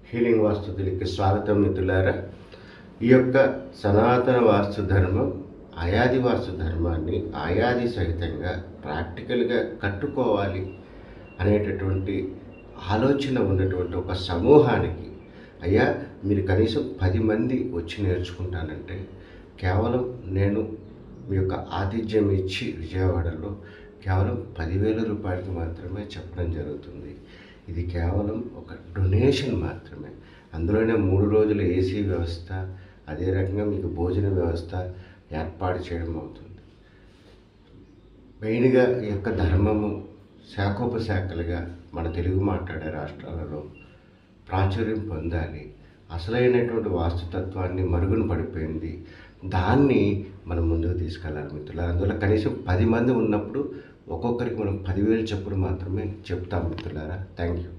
Healing వాస్తుతులకి స్వాగతం మిత్రులారా. ఈ యొక్క సనాతన వాస్తు ధర్మం అయాది వాస్తు ధర్మాన్ని ఆయాది సహితంగా ప్రాక్టికల్గా కట్టుకోవాలి అనేటటువంటి ఆలోచన ఉన్నటువంటి ఒక సమూహానికి, అయ్యా మీరు కనీసం 10 మంది వచ్చి నేర్చుకుంటానంటే కేవలం నేను మీ యొక్క ఆతిథ్యం ఇచ్చి విజయవాడలో కేవలం 10,000 రూపాయలకి మాత్రమే చెప్పడం జరుగుతుంది. ఇది కేవలం ఒక డొనేషన్ మాత్రమే. అందులోనే 3 రోజులు ఏసీ వ్యవస్థ, అదే రకంగా మీకు భోజన వ్యవస్థ ఏర్పాటు చేయడం అవుతుంది. మెయిన్గా ఈ యొక్క ధర్మము శాఖోపశాఖలుగా మన తెలుగు మాట్లాడే రాష్ట్రాలలో ప్రాచుర్యం పొందాలి. అసలైనటువంటి వాస్తుతత్వాన్ని మరుగున పడిపోయింది, దాన్ని మనం ముందుకు తీసుకెళ్ళాలి మిత్రులారా. అందువల్ల కనీసం 10 మంది ఉన్నప్పుడు ఒక్కొక్కరికి మనం 10,000 చొప్పున మాత్రమే చెప్తాం మిత్రులారా. Thank you.